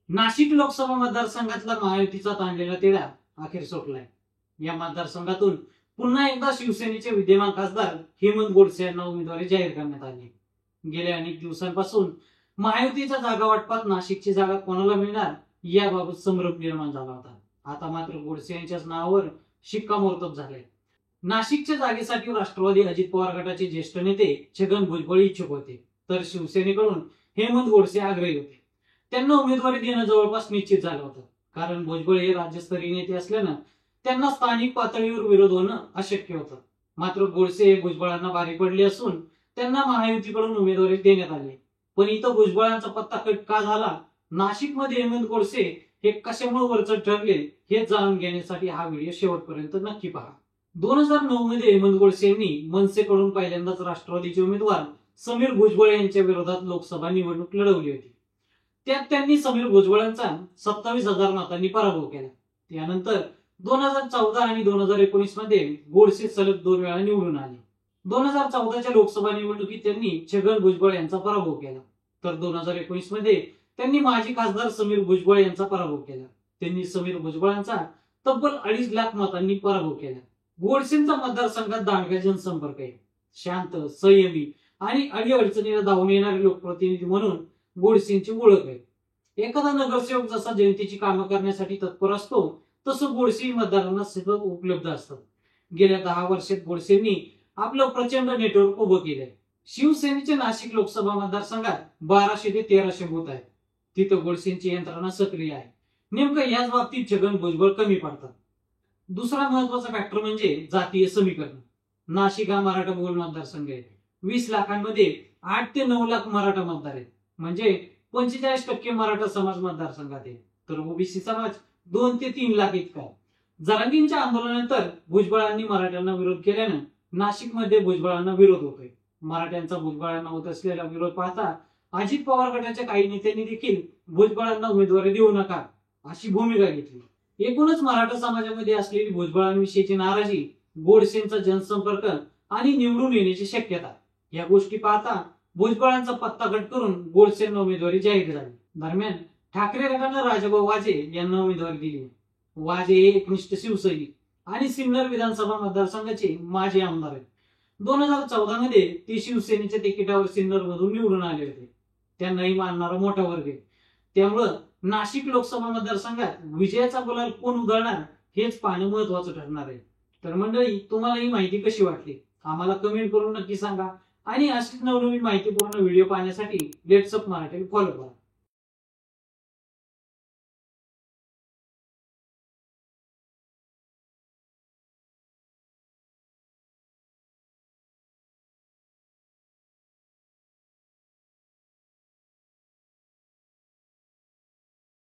नाशिक लोकसभा मतदारसंघातला महायुतीचा ताणलेला तिढा अखेर सुटलाय। या मतदारसंघातून पुन्हा एकदा शिवसेनेचे विद्यमान खासदार हेमंत गोडसे यांना उमेदवारी जाहीर करण्यात आली। गेल्या अनेक दिवसांपासून महायुतीच्या जागा वाटपात नाशिकची जागा कोणाला मिळणार याबाबत संभ्रम निर्माण झाला होता। आता मात्र गोडसे यांच्याच नावावर शिक्कामोर्तब झाले। नाशिकच्या जागेसाठी राष्ट्रवादी अजित पवार गटाचे ज्येष्ठ नेते छगन भुजबळ इच्छुक होते, तर शिवसेनेकडून हेमंत गोडसे आग्रही होते। त्यांना उमेदवारी देणं जवळपास निश्चित झालं होतं, कारण भुजबळ हे राज्यस्तरीय नेते असल्यानं त्यांना स्थानिक पातळीवर विरोध होणं अशक्य होतं। मात्र गोडसे हे भुजबळांना भारी पडले असून त्यांना महायुतीकडून उमेदवारी देण्यात आली। पण इथं भुजबळांचा पत्ता कट का झाला, नाशिकमध्ये हेमंत गोडसे हे कशामुळे वरचढ ठरले हे जाणून घेण्यासाठी हा व्हिडिओ शेवटपर्यंत नक्की पहा। 2009 मध्ये हेमंत गोडसे यांनी मनसेकडून पहिल्यांदाच राष्ट्रवादीचे उमेदवार समीर भुजबळ यांच्या विरोधात लोकसभा निवडणूक लढवली होती। त्यात त्यांनी समीर भुजबळांचा 27,000 मतांनी पराभव केला। त्यानंतर 2014 आणि 2019 मध्ये गोडसे सलग 2 वेळा निवडून आले। 2014च्या लोकसभा निवडणुकीत त्यांनी छगन भुजबळ यांचा पराभव केला, तर 2019 मध्ये त्यांनी माजी खासदार समीर भुजबळ यांचा पराभव केला। त्यांनी समीर भुजबळांचा तब्बल 2.5 लाख मतांनी पराभव केला। गोडसेंचा मतदारसंघात दांडगा जनसंपर्क आहे। शांत, संयमी आणि अडीअडचणीला धावून येणारे लोकप्रतिनिधी म्हणून गोडसेंची ओळख आहे। एखादा नगरसेवक जसा जनतेची कामं करण्यासाठी तत्पर असतो, तसं गोडसे मतदारांना सतत उपलब्ध असतात। गेल्या 10 वर्षात गोडसेंनी आपलं प्रचंड नेटवर्क उभं केलंय। शिवसेनेचे नाशिक लोकसभा मतदारसंघात 1200 ते 1300 बूथ आहेत। तिथं गोडसेंची यंत्रणा सक्रिय आहे। नेमकं याच बाबतीत छगन भुजबळ कमी पडतात। दुसरा महत्वाचा फॅक्टर म्हणजे जातीय समीकरण। नाशिक हा मराठा बहुल मतदारसंघ आहे। 20 लाखांमध्ये 8 ते 9 लाख मराठा मतदार आहेत, म्हणजे 45% मराठा समाज मतदारसंघात आहे, तर ओबीसी समाज 2 ते 3 लाख इतका आहे। जरांगींच्या आंदोलनानंतर भुजबळांनी मराठ्यांना विरोध केल्यानं नाशिकमध्ये भुजबळांना विरोध होतोय। मराठ्यांचा भुजबळांना होत असलेला विरोध पाहता अजित पवार गटाच्या काही नेत्यांनी देखील भुजबळांना उमेदवारी देऊ नका अशी भूमिका घेतली। एकूणच मराठा समाजामध्ये असलेली भुजबळांविषयीची नाराजी, गोडसेंचा जनसंपर्क आणि निवडून येण्याची शक्यता या गोष्टी पाहता भुजबळांचा पत्ता कट करून गोडसेंना उमेदवारी जाहीर झाली। दरम्यान ठाकरे गटानं राजाभाऊ वाजे यांना उमेदवारी दिली। वाजे हे एकनिष्ठ शिवसैनिक आणि सिन्नर विधानसभा मतदारसंघाचे माजी आमदार आहेत। 2014 मध्ये ते शिवसेनेच्या तिकिटावर सिन्नर मधून निवडून आले होते। त्यांनाही मानणारा मोठा वर्ग आहे। त्यामुळं नाशिक लोकसभा मतदारसंघात विजयाचा गुलाल कोण उधळणार हेच पाहणं महत्वाचं ठरणार आहे। तर मंडळी, तुम्हाला ही माहिती कशी वाटली आम्हाला कमेंट करून नक्की सांगा, आणि अशीच नवनवीन माहितीपूर्ण व्हिडिओ पाहण्यासाठी लेट्स अप मराठी फॉलो करा।